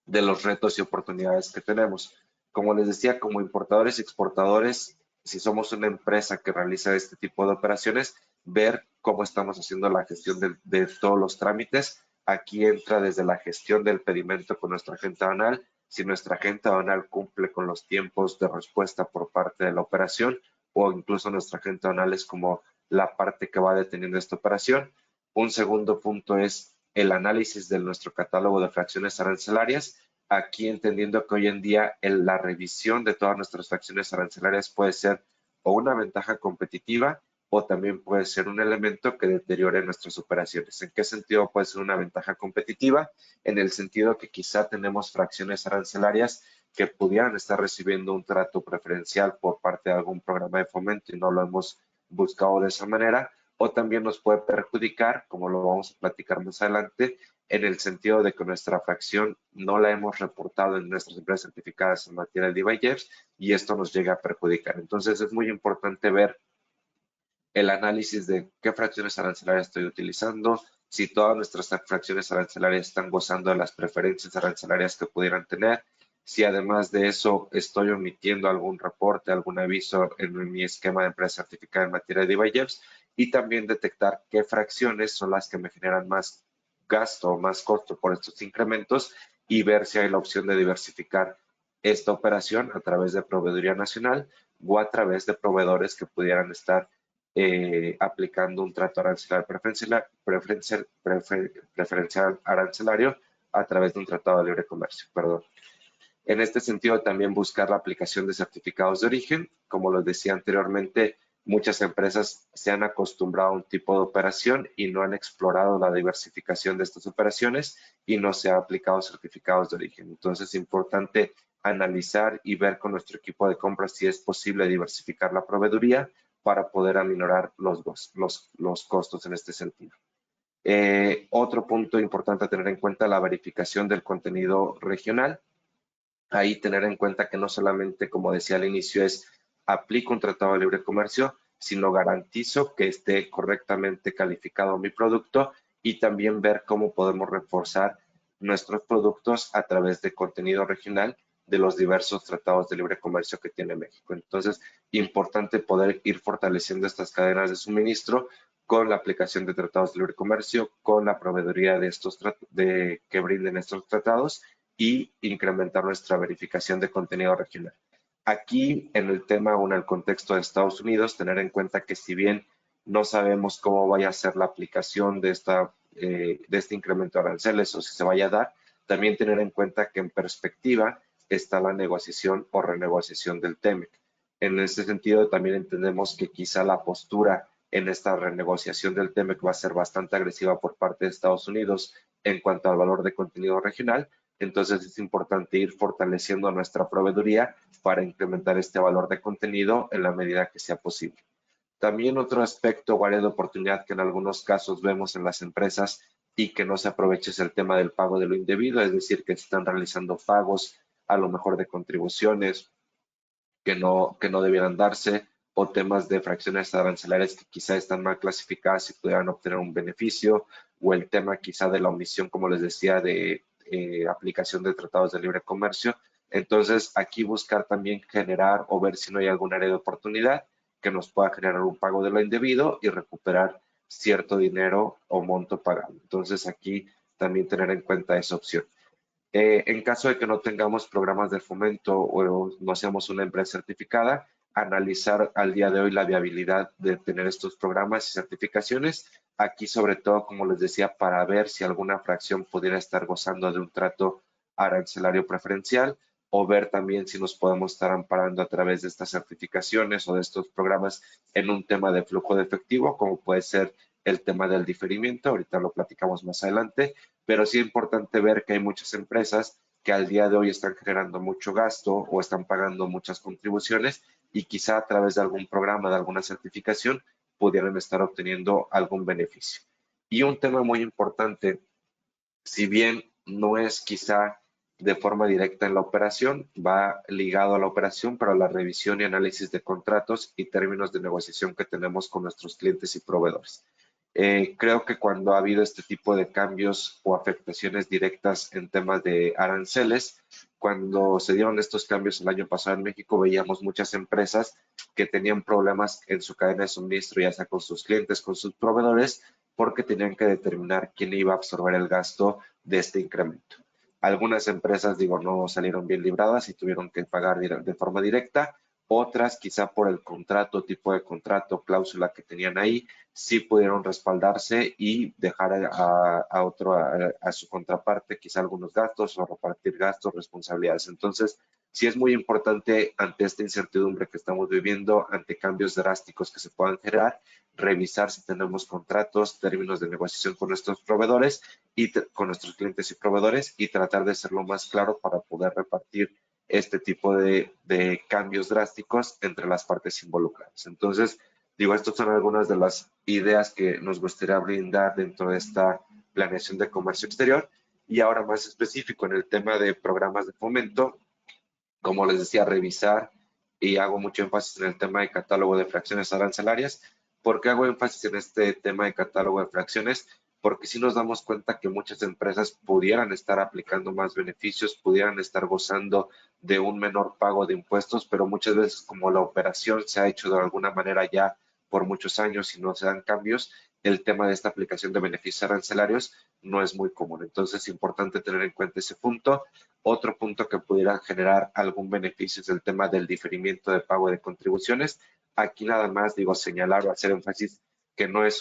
de los retos y oportunidades que tenemos. Como les decía, como importadores y exportadores, si somos una empresa que realiza este tipo de operaciones, ver cómo estamos haciendo la gestión de todos los trámites. Aquí entra desde la gestión del pedimento con nuestra agente aduanal, si nuestra agente aduanal cumple con los tiempos de respuesta por parte de la operación, o incluso nuestra agente aduanal es como la parte que va deteniendo esta operación. Un segundo punto es el análisis de nuestro catálogo de fracciones arancelarias. Aquí entendiendo que hoy en día la revisión de todas nuestras fracciones arancelarias puede ser o una ventaja competitiva o también puede ser un elemento que deteriore nuestras operaciones. ¿En qué sentido puede ser una ventaja competitiva? En el sentido que quizá tenemos fracciones arancelarias que pudieran estar recibiendo un trato preferencial por parte de algún programa de fomento y no lo hemos buscado de esa manera, o también nos puede perjudicar, como lo vamos a platicar más adelante, en el sentido de que nuestra fracción no la hemos reportado en nuestras empresas certificadas en materia de DIVAYEVs y esto nos llega a perjudicar. Entonces es muy importante ver el análisis de qué fracciones arancelarias estoy utilizando, si todas nuestras fracciones arancelarias están gozando de las preferencias arancelarias que pudieran tener, si además de eso estoy omitiendo algún reporte, algún aviso en mi esquema de empresa certificada en materia de DIVAYEVs y también detectar qué fracciones son las que me generan más gasto o más costo por estos incrementos y ver si hay la opción de diversificar esta operación a través de proveeduría nacional o a través de proveedores que pudieran estar aplicando un trato arancelario preferencial arancelario a través de un tratado de libre comercio. Perdón. En este sentido, también buscar la aplicación de certificados de origen. Como les decía anteriormente, muchas empresas se han acostumbrado a un tipo de operación y no han explorado la diversificación de estas operaciones y no se ha aplicado certificados de origen. Entonces, es importante analizar y ver con nuestro equipo de compras si es posible diversificar la proveeduría para poder aminorar los costos en este sentido. Otro punto importante a tener en cuenta, la verificación del contenido regional. Ahí tener en cuenta que no solamente, como decía al inicio, es aplico un tratado de libre comercio, sino garantizo que esté correctamente calificado mi producto y también ver cómo podemos reforzar nuestros productos a través de contenido regional de los diversos tratados de libre comercio que tiene México. Entonces, importante poder ir fortaleciendo estas cadenas de suministro con la aplicación de tratados de libre comercio, con la proveeduría que brinden estos tratados y incrementar nuestra verificación de contenido regional. Aquí, en el tema o en el contexto de Estados Unidos, tener en cuenta que si bien no sabemos cómo vaya a ser la aplicación de este incremento de aranceles o si se vaya a dar, también tener en cuenta que en perspectiva está la negociación o renegociación del TEMEC. En ese sentido, también entendemos que quizá la postura en esta renegociación del TEMEC va a ser bastante agresiva por parte de Estados Unidos en cuanto al valor de contenido regional. Entonces es importante ir fortaleciendo nuestra proveeduría para incrementar este valor de contenido en la medida que sea posible. También otro aspecto o área de oportunidad que en algunos casos vemos en las empresas y que no se aprovecha es el tema del pago de lo indebido, es decir, que se están realizando pagos a lo mejor de contribuciones que no debieran darse o temas de fracciones arancelarias que quizá están mal clasificadas y pudieran obtener un beneficio o el tema quizá de la omisión, como les decía, de aplicación de tratados de libre comercio. Entonces, aquí buscar también generar o ver si no hay algún área de oportunidad que nos pueda generar un pago de lo indebido y recuperar cierto dinero o monto pagado. Entonces, aquí también tener en cuenta esa opción. En caso de que no tengamos programas de fomento o no seamos una empresa certificada, analizar al día de hoy la viabilidad de tener estos programas y certificaciones. Aquí, sobre todo, como les decía, para ver si alguna fracción pudiera estar gozando de un trato arancelario preferencial o ver también si nos podemos estar amparando a través de estas certificaciones o de estos programas en un tema de flujo de efectivo, como puede ser el tema del diferimiento. Ahorita lo platicamos más adelante, pero sí es importante ver que hay muchas empresas que al día de hoy están generando mucho gasto o están pagando muchas contribuciones y quizá a través de algún programa, de alguna certificación, pudieran estar obteniendo algún beneficio. Y un tema muy importante, si bien no es quizá de forma directa en la operación, va ligado a la operación, pero a la revisión y análisis de contratos y términos de negociación que tenemos con nuestros clientes y proveedores. Creo que cuando ha habido este tipo de cambios o afectaciones directas en temas de aranceles, cuando se dieron estos cambios el año pasado en México, veíamos muchas empresas que tenían problemas en su cadena de suministro, ya sea con sus clientes, con sus proveedores, porque tenían que determinar quién iba a absorber el gasto de este incremento. Algunas empresas, digo, no salieron bien libradas y tuvieron que pagar de forma directa. Otras, quizá por el contrato, tipo de contrato, cláusula que tenían ahí, sí pudieron respaldarse y dejar a su contraparte quizá algunos gastos o repartir gastos, responsabilidades. Entonces, sí es muy importante ante esta incertidumbre que estamos viviendo, ante cambios drásticos que se puedan generar, revisar si tenemos contratos, términos de negociación con nuestros proveedores y con nuestros clientes y proveedores y tratar de ser lo más claro para poder repartir este tipo de cambios drásticos entre las partes involucradas. Entonces, digo, estas son algunas de las ideas que nos gustaría brindar dentro de esta planeación de comercio exterior. Y ahora más específico en el tema de programas de fomento, como les decía, revisar y hago mucho énfasis en el tema de catálogo de fracciones arancelarias. ¿Por qué hago énfasis en este tema de catálogo de fracciones? Porque si nos damos cuenta que muchas empresas pudieran estar aplicando más beneficios, pudieran estar gozando de un menor pago de impuestos, pero muchas veces como la operación se ha hecho de alguna manera ya por muchos años y no se dan cambios, el tema de esta aplicación de beneficios arancelarios no es muy común. Entonces es importante tener en cuenta ese punto. Otro punto que pudiera generar algún beneficio es el tema del diferimiento de pago de contribuciones. Aquí nada más digo señalar o hacer énfasis que no es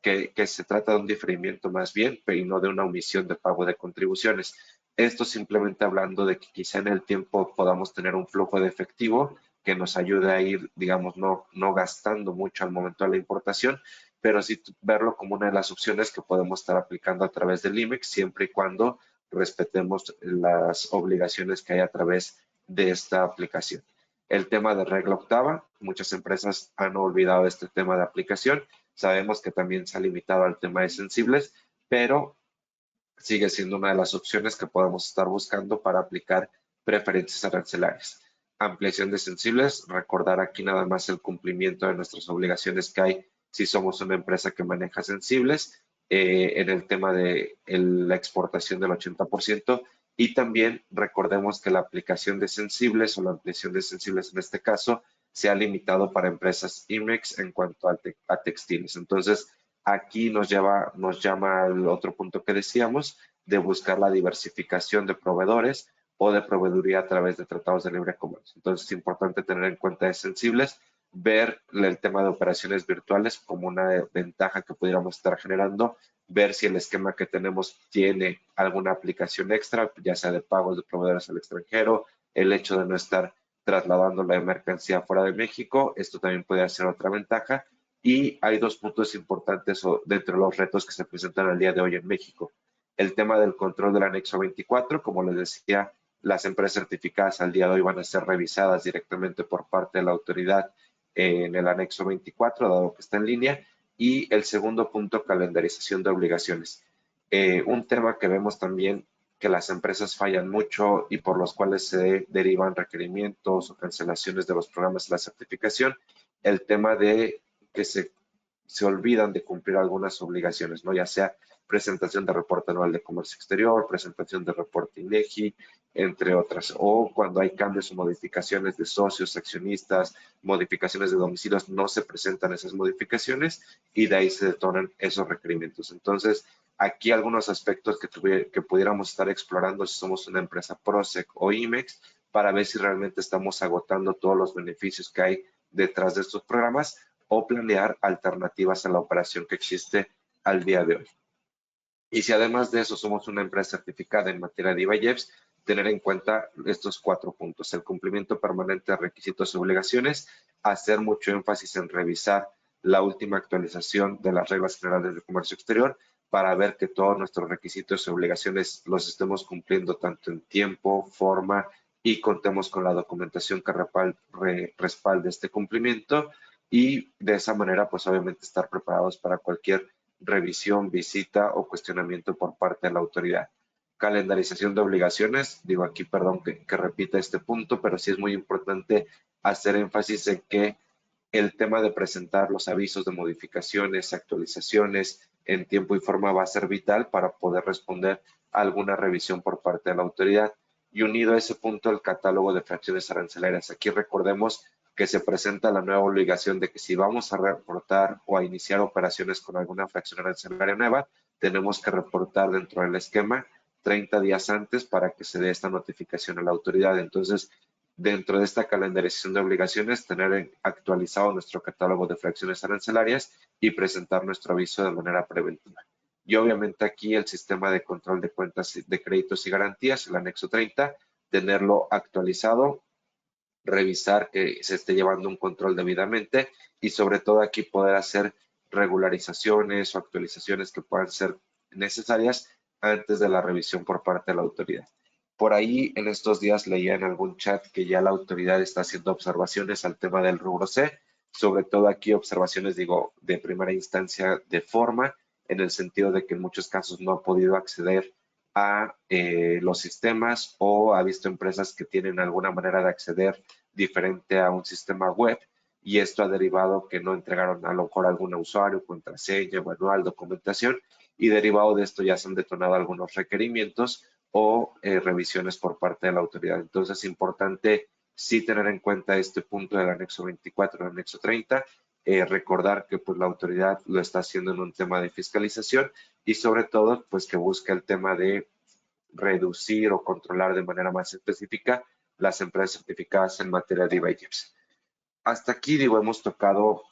que se trata de un diferimiento más bien, pero y no de una omisión de pago de contribuciones. Esto simplemente hablando de que quizá en el tiempo podamos tener un flujo de efectivo que nos ayude a ir, digamos, no gastando mucho al momento de la importación, pero sí verlo como una de las opciones que podemos estar aplicando a través del IMEX, siempre y cuando respetemos las obligaciones que hay a través de esta aplicación. El tema de regla octava, muchas empresas han olvidado este tema de aplicación. Sabemos que también se ha limitado al tema de sensibles, pero sigue siendo una de las opciones que podemos estar buscando para aplicar preferencias arancelarias. Ampliación de sensibles, recordar aquí nada más el cumplimiento de nuestras obligaciones que hay si somos una empresa que maneja sensibles, en el tema de la exportación del 80%, y también recordemos que la aplicación de sensibles o la ampliación de sensibles en este caso se ha limitado para empresas IMEX en cuanto a textiles. Entonces, aquí nos llama al otro punto que decíamos, de buscar la diversificación de proveedores o de proveeduría a través de tratados de libre comercio. Entonces, es importante tener en cuenta de sensibles, ver el tema de operaciones virtuales como una ventaja que pudiéramos estar generando, ver si el esquema que tenemos tiene alguna aplicación extra, ya sea de pagos de proveedores al extranjero, el hecho de no estar trasladando la mercancía fuera de México, esto también puede ser otra ventaja. Y hay dos puntos importantes dentro de los retos que se presentan al día de hoy en México. El tema del control del anexo 24, como les decía, las empresas certificadas al día de hoy van a ser revisadas directamente por parte de la autoridad en el anexo 24, dado que está en línea. Y el segundo punto, calendarización de obligaciones. Un tema que vemos también que las empresas fallan mucho y por los cuales se derivan requerimientos o cancelaciones de los programas de la certificación, el tema de que se olvidan de cumplir algunas obligaciones, ¿no? Ya sea presentación de reporte anual de comercio exterior, presentación de reporte INEGI, entre otras. O cuando hay cambios o modificaciones de socios, accionistas, modificaciones de domicilios, no se presentan esas modificaciones y de ahí se detonan esos requerimientos. Entonces, aquí algunos aspectos que pudiéramos estar explorando si somos una empresa PROSEC o IMEX para ver si realmente estamos agotando todos los beneficios que hay detrás de estos programas o planear alternativas a la operación que existe al día de hoy. Y si además de eso somos una empresa certificada en materia de IVA-IEPS, tener en cuenta estos 4 puntos: el cumplimiento permanente de requisitos y obligaciones, hacer mucho énfasis en revisar la última actualización de las reglas generales de comercio exterior para ver que todos nuestros requisitos y obligaciones los estemos cumpliendo tanto en tiempo, forma y contemos con la documentación que respalde este cumplimiento, y de esa manera pues obviamente estar preparados para cualquier revisión, visita o cuestionamiento por parte de la autoridad. calendarización de obligaciones. Digo aquí, perdón que repita este punto, pero sí es muy importante hacer énfasis en que el tema de presentar los avisos de modificaciones, actualizaciones en tiempo y forma va a ser vital para poder responder a alguna revisión por parte de la autoridad. Y unido a ese punto, el catálogo de fracciones arancelarias. Aquí recordemos que se presenta la nueva obligación de que si vamos a reportar o a iniciar operaciones con alguna fracción arancelaria nueva, tenemos que reportar dentro del esquema 30 días antes para que se dé esta notificación a la autoridad. Entonces, dentro de esta calendarización de obligaciones, tener actualizado nuestro catálogo de fracciones arancelarias y presentar nuestro aviso de manera preventiva. Y obviamente aquí el sistema de control de cuentas de créditos y garantías, el anexo 30, tenerlo actualizado, revisar que se esté llevando un control debidamente y sobre todo aquí poder hacer regularizaciones o actualizaciones que puedan ser necesarias antes de la revisión por parte de la autoridad. Por ahí en estos días leía en algún chat que ya la autoridad está haciendo observaciones al tema del rubro C, sobre todo aquí observaciones, digo, de primera instancia de forma, en el sentido de que en muchos casos no ha podido acceder a los sistemas o ha visto empresas que tienen alguna manera de acceder diferente a un sistema web y esto ha derivado que no entregaron a lo mejor algún usuario, contraseña, manual, documentación y derivado de esto ya se han detonado algunos requerimientos o revisiones por parte de la autoridad. Entonces es importante sí tener en cuenta este punto del anexo 24 y el anexo 30, recordar que pues la autoridad lo está haciendo en un tema de fiscalización y sobre todo pues que busca el tema de reducir o controlar de manera más específica las empresas certificadas en materia de IVA y IEPS. Hasta aquí, digo, hemos tocado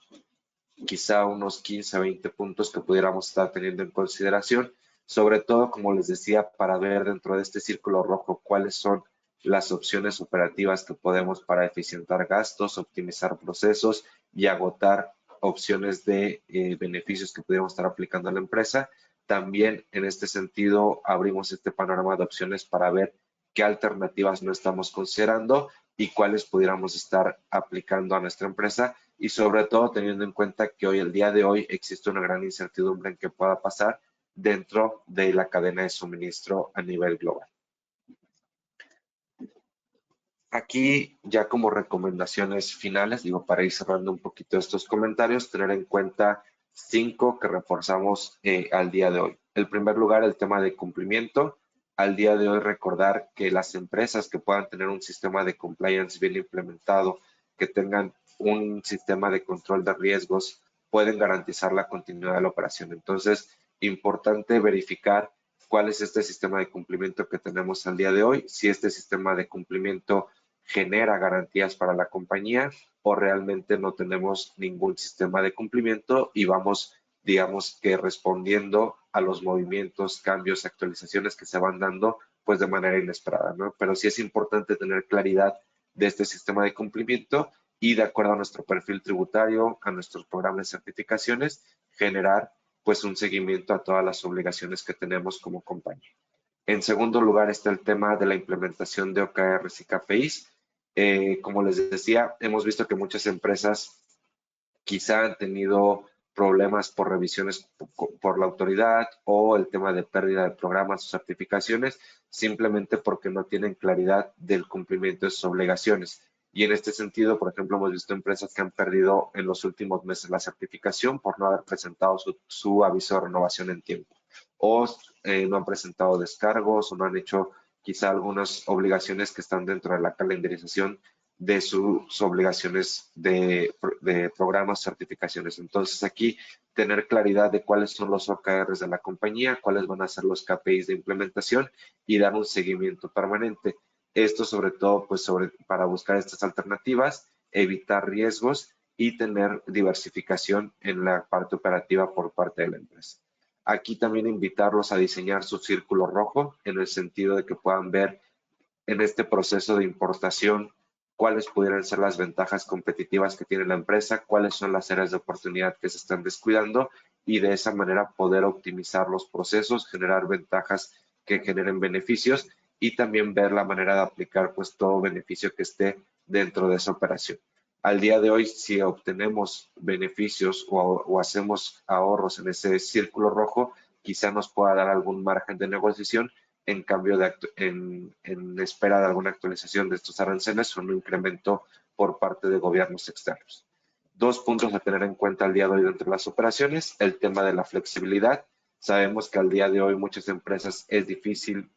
quizá unos 15 a 20 puntos que pudiéramos estar teniendo en consideración, sobre todo, como les decía, para ver dentro de este círculo rojo cuáles son las opciones operativas que podemos para eficientar gastos, optimizar procesos y agotar opciones de beneficios que pudiéramos estar aplicando a la empresa. También en este sentido abrimos este panorama de opciones para ver qué alternativas no estamos considerando y cuáles pudiéramos estar aplicando a nuestra empresa y sobre todo teniendo en cuenta que hoy, el día de hoy, existe una gran incertidumbre en qué pueda pasar dentro de la cadena de suministro a nivel global. Aquí ya como recomendaciones finales, digo, para ir cerrando un poquito estos comentarios, tener en cuenta 5 que reforzamos al día de hoy. En primer lugar, el tema de cumplimiento. Al día de hoy recordar que las empresas que puedan tener un sistema de compliance bien implementado, que tengan un sistema de control de riesgos, pueden garantizar la continuidad de la operación. Entonces, importante verificar cuál es este sistema de cumplimiento que tenemos al día de hoy, si este sistema de cumplimiento genera garantías para la compañía o realmente no tenemos ningún sistema de cumplimiento y vamos, digamos que respondiendo a los movimientos, cambios, actualizaciones que se van dando pues de manera inesperada, ¿no? Pero sí es importante tener claridad de este sistema de cumplimiento y de acuerdo a nuestro perfil tributario, a nuestros programas de certificaciones, generar pues un seguimiento a todas las obligaciones que tenemos como compañía. En segundo lugar está el tema de la implementación de OKRs y KPIs. Como les decía, hemos visto que muchas empresas quizá han tenido problemas por revisiones por la autoridad o el tema de pérdida de programas o certificaciones, simplemente porque no tienen claridad del cumplimiento de sus obligaciones. Y en este sentido, por ejemplo, hemos visto empresas que han perdido en los últimos meses la certificación por no haber presentado su aviso de renovación en tiempo. O no han presentado descargos o no han hecho quizá algunas obligaciones que están dentro de la calendarización de sus obligaciones de programas, certificaciones. Entonces aquí tener claridad de cuáles son los OKRs de la compañía, cuáles van a ser los KPIs de implementación y dar un seguimiento permanente. Esto sobre todo pues para buscar estas alternativas, evitar riesgos y tener diversificación en la parte operativa por parte de la empresa. Aquí también invitarlos a diseñar su círculo rojo en el sentido de que puedan ver en este proceso de importación cuáles pudieran ser las ventajas competitivas que tiene la empresa, cuáles son las áreas de oportunidad que se están descuidando y de esa manera poder optimizar los procesos, generar ventajas que generen beneficios y también ver la manera de aplicar pues todo beneficio que esté dentro de esa operación. Al día de hoy, si obtenemos beneficios o hacemos ahorros en ese círculo rojo, quizá nos pueda dar algún margen de negociación en cambio en espera de alguna actualización de estos aranceles o un incremento por parte de gobiernos externos. Dos puntos a tener en cuenta al día de hoy dentro de las operaciones: el tema de la flexibilidad. Sabemos que al día de hoy muchas empresas es difícil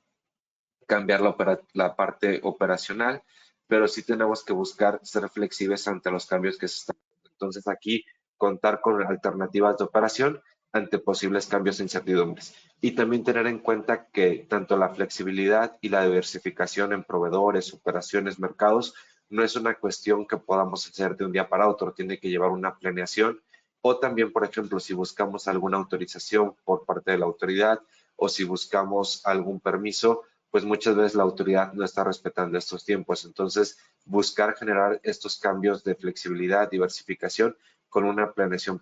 cambiar la parte operacional, pero sí tenemos que buscar ser flexibles ante los cambios que se están dando. Entonces aquí contar con alternativas de operación ante posibles cambios e incertidumbres. Y también tener en cuenta que tanto la flexibilidad y la diversificación en proveedores, operaciones, mercados, no es una cuestión que podamos hacer de un día para otro, tiene que llevar una planeación. O también, por ejemplo, si buscamos alguna autorización por parte de la autoridad o si buscamos algún permiso, pues muchas veces la autoridad no está respetando estos tiempos. Entonces, buscar generar estos cambios de flexibilidad, diversificación, con una planeación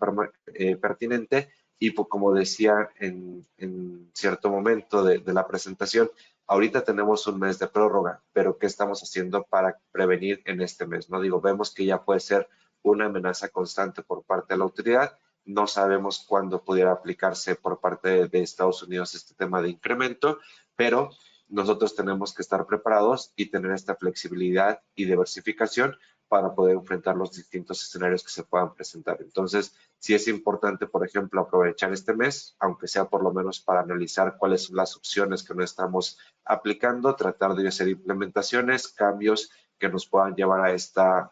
pertinente. Y pues, como decía en cierto momento de la presentación, ahorita tenemos un mes de prórroga, pero ¿qué estamos haciendo para prevenir en este mes? No digo, vemos que ya puede ser una amenaza constante por parte de la autoridad. No sabemos cuándo pudiera aplicarse por parte de Estados Unidos este tema de incremento, pero nosotros tenemos que estar preparados y tener esta flexibilidad y diversificación para poder enfrentar los distintos escenarios que se puedan presentar. Entonces, sí es importante, por ejemplo, aprovechar este mes, aunque sea por lo menos para analizar cuáles son las opciones que no estamos aplicando, tratar de hacer implementaciones, cambios que nos puedan llevar a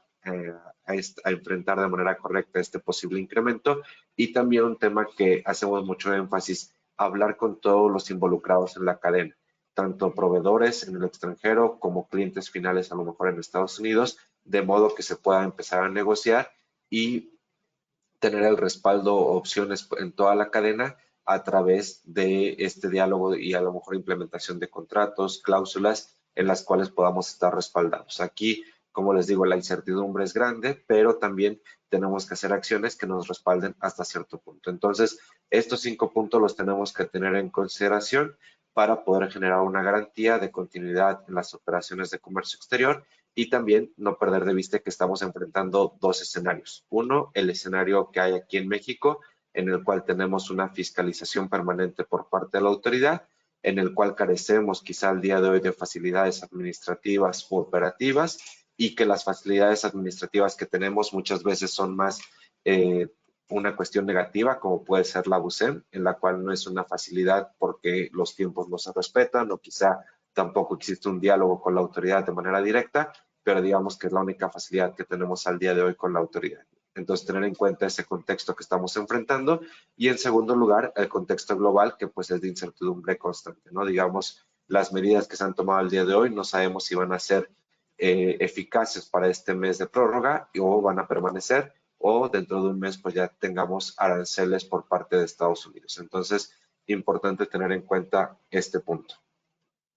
enfrentar de manera correcta este posible incremento. Y también un tema que hacemos mucho énfasis: hablar con todos los involucrados en la cadena, tanto proveedores en el extranjero como clientes finales a lo mejor en Estados Unidos, de modo que se pueda empezar a negociar y tener el respaldo o opciones en toda la cadena a través de este diálogo y a lo mejor implementación de contratos, cláusulas en las cuales podamos estar respaldados. Aquí, como les digo, la incertidumbre es grande, pero también tenemos que hacer acciones que nos respalden hasta cierto punto. Entonces, estos 5 puntos los tenemos que tener en consideración para poder generar una garantía de continuidad en las operaciones de comercio exterior. Y también no perder de vista que estamos enfrentando dos escenarios. Uno, el escenario que hay aquí en México, en el cual tenemos una fiscalización permanente por parte de la autoridad, en el cual carecemos quizá al día de hoy de facilidades administrativas u operativas, y que las facilidades administrativas que tenemos muchas veces son más una cuestión negativa, como puede ser la BUSEM, en la cual no es una facilidad porque los tiempos no se respetan o quizá tampoco existe un diálogo con la autoridad de manera directa, pero digamos que es la única facilidad que tenemos al día de hoy con la autoridad. Entonces, tener en cuenta ese contexto que estamos enfrentando. Y en segundo lugar, el contexto global, que pues es de incertidumbre constante, ¿no? Digamos, las medidas que se han tomado al día de hoy no sabemos si van a ser eficaces para este mes de prórroga o van a permanecer, o dentro de un mes pues ya tengamos aranceles por parte de Estados Unidos. Entonces, importante tener en cuenta este punto.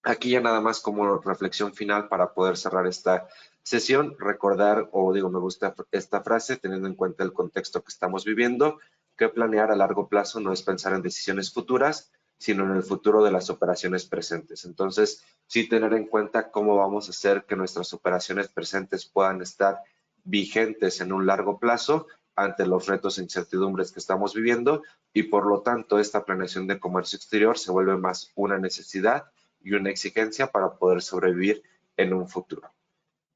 Aquí ya nada más como reflexión final para poder cerrar esta sesión, recordar, o digo, me gusta esta frase, teniendo en cuenta el contexto que estamos viviendo, que planear a largo plazo no es pensar en decisiones futuras, sino en el futuro de las operaciones presentes. Entonces, sí tener en cuenta cómo vamos a hacer que nuestras operaciones presentes puedan estar vigentes en un largo plazo ante los retos e incertidumbres que estamos viviendo, y por lo tanto esta planeación de comercio exterior se vuelve más una necesidad y una exigencia para poder sobrevivir en un futuro.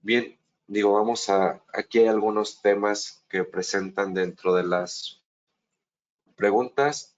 Bien, digo, aquí hay algunos temas que presentan dentro de las preguntas.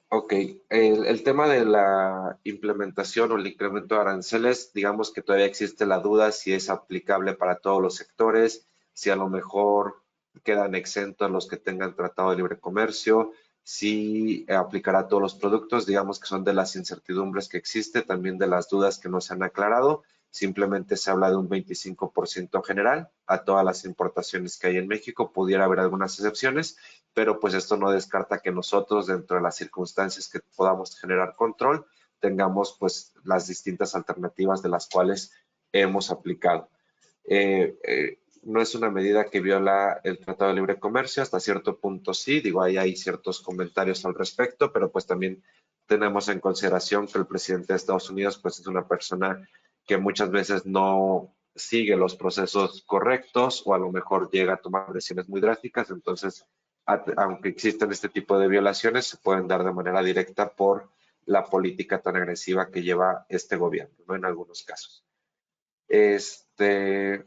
Ok, el tema de la implementación o el incremento de aranceles, digamos que todavía existe la duda si es aplicable para todos los sectores, si a lo mejor quedan exentos los que tengan tratado de libre comercio, si aplicará a todos los productos. Digamos que son de las incertidumbres que existe, también de las dudas que no se han aclarado. Simplemente se habla de un 25% general a todas las importaciones que hay en México. Pudiera haber algunas excepciones, pero pues esto no descarta que nosotros, dentro de las circunstancias que podamos generar control, tengamos pues las distintas alternativas de las cuales hemos aplicado. No es una medida que viola el Tratado de Libre Comercio, hasta cierto punto sí, digo, ahí hay ciertos comentarios al respecto, pero pues también tenemos en consideración que el presidente de Estados Unidos pues es una persona que muchas veces no sigue los procesos correctos, o a lo mejor llega a tomar decisiones muy drásticas. Entonces aunque existen este tipo de violaciones, se pueden dar de manera directa por la política tan agresiva que lleva este gobierno, ¿no? En algunos casos. En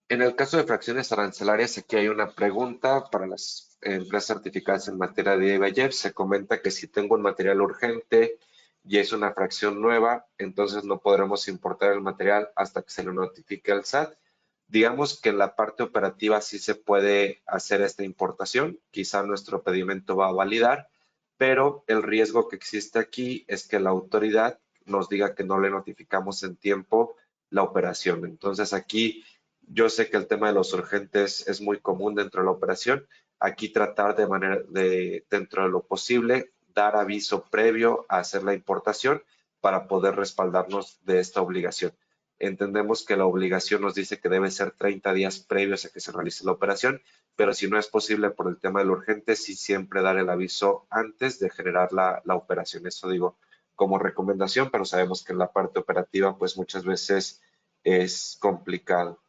el caso de fracciones arancelarias, aquí hay una pregunta para las empresas certificadas en materia de IVA. Se comenta que si tengo un material urgente y es una fracción nueva, entonces no podremos importar el material hasta que se lo notifique al SAT. Digamos que en la parte operativa sí se puede hacer esta importación, quizá nuestro pedimento va a validar, pero el riesgo que existe aquí es que la autoridad nos diga que no le notificamos en tiempo la operación. Entonces aquí yo sé que el tema de los urgentes es muy común dentro de la operación. Aquí tratar dentro de lo posible, dar aviso previo a hacer la importación para poder respaldarnos de esta obligación. Entendemos que la obligación nos dice que debe ser 30 días previos a que se realice la operación, pero si no es posible por el tema del urgente, sí siempre dar el aviso antes de generar la operación. Eso digo como recomendación, pero sabemos que en la parte operativa pues muchas veces es complicado.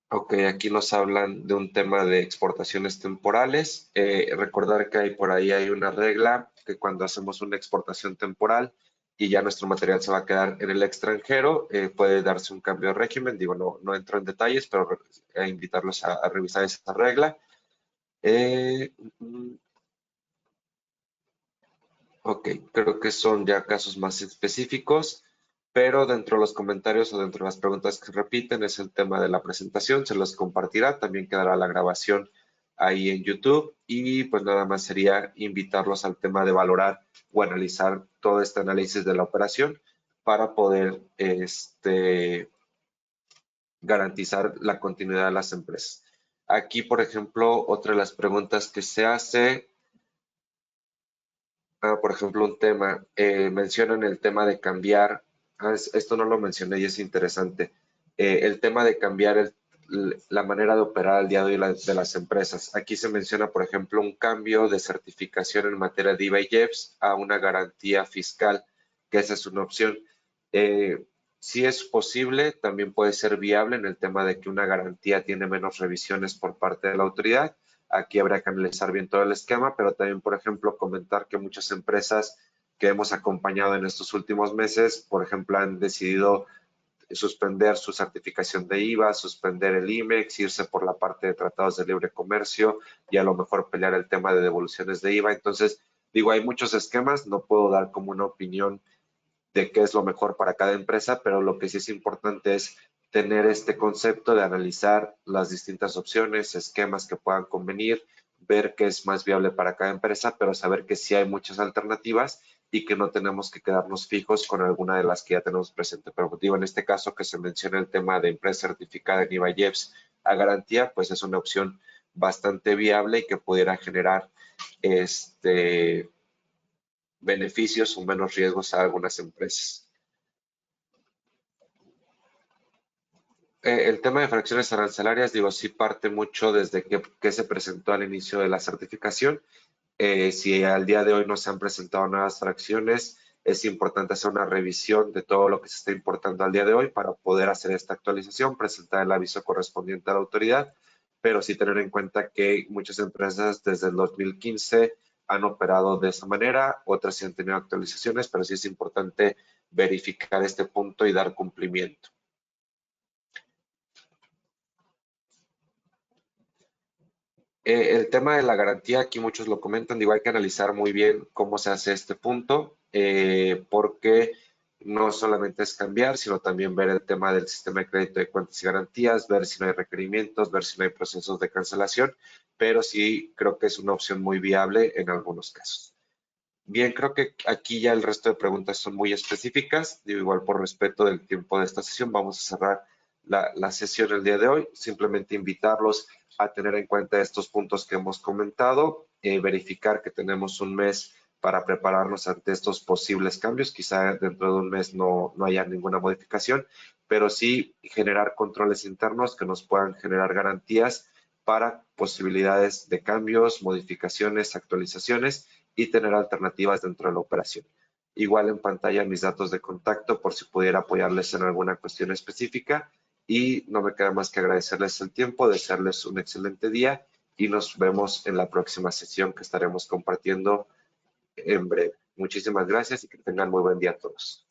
Ok, aquí nos hablan de un tema de exportaciones temporales. Recordar que por ahí hay una regla que cuando hacemos una exportación temporal y ya nuestro material se va a quedar en el extranjero, puede darse un cambio de régimen. Digo, no entro en detalles, pero invitarlos a revisar esa regla. Ok, creo que son ya casos más específicos, pero dentro de los comentarios o dentro de las preguntas que repiten es el tema de la presentación, se los compartirá, también quedará la grabación ahí en YouTube y pues nada más sería invitarlos al tema de valorar o analizar todo este análisis de la operación para poder garantizar la continuidad de las empresas. Aquí, por ejemplo, otra de las preguntas que se hace por ejemplo, un tema, mencionan el tema de cambiar, esto no lo mencioné y es interesante, el tema de cambiar la manera de operar al día de hoy de las empresas. Aquí se menciona, por ejemplo, un cambio de certificación en materia de IVA y IEPS a una garantía fiscal, que esa es una opción. Si es posible, también puede ser viable en el tema de que una garantía tiene menos revisiones por parte de la autoridad. Aquí habrá que analizar bien todo el esquema, pero también, por ejemplo, comentar que muchas empresas que hemos acompañado en estos últimos meses, por ejemplo, han decidido suspender su certificación de IVA, suspender el IMEX, irse por la parte de tratados de libre comercio y a lo mejor pelear el tema de devoluciones de IVA. Entonces, digo, hay muchos esquemas, no puedo dar como una opinión de qué es lo mejor para cada empresa, pero lo que sí es importante es tener este concepto de analizar las distintas opciones, esquemas que puedan convenir, ver qué es más viable para cada empresa, pero saber que sí hay muchas alternativas y que no tenemos que quedarnos fijos con alguna de las que ya tenemos presente. Pero digo, en este caso que se menciona el tema de empresa certificada en IVA y IEPS a garantía, pues es una opción bastante viable y que pudiera generar beneficios o menos riesgos a algunas empresas. El tema de fracciones arancelarias, digo, sí parte mucho desde que se presentó al inicio de la certificación. Si al día de hoy no se han presentado nuevas fracciones, es importante hacer una revisión de todo lo que se está importando al día de hoy para poder hacer esta actualización, presentar el aviso correspondiente a la autoridad, pero sí tener en cuenta que muchas empresas desde el 2015 han operado de esa manera, otras sí han tenido actualizaciones, pero sí es importante verificar este punto y dar cumplimiento. El tema de la garantía, aquí muchos lo comentan, digo, hay que analizar muy bien cómo se hace este punto, porque no solamente es cambiar, sino también ver el tema del sistema de crédito de cuentas y garantías, ver si no hay requerimientos, ver si no hay procesos de cancelación, pero sí creo que es una opción muy viable en algunos casos. Bien, creo que aquí ya el resto de preguntas son muy específicas, digo, igual por respeto del tiempo de esta sesión, vamos a cerrar la sesión el día de hoy, simplemente invitarlos a tener en cuenta estos puntos que hemos comentado, verificar que tenemos un mes para prepararnos ante estos posibles cambios. Quizá dentro de un mes no haya ninguna modificación, pero sí generar controles internos que nos puedan generar garantías para posibilidades de cambios, modificaciones, actualizaciones y tener alternativas dentro de la operación. Igual en pantalla mis datos de contacto por si pudiera apoyarles en alguna cuestión específica. Y no me queda más que agradecerles el tiempo, desearles un excelente día y nos vemos en la próxima sesión que estaremos compartiendo en breve. Muchísimas gracias y que tengan muy buen día a todos.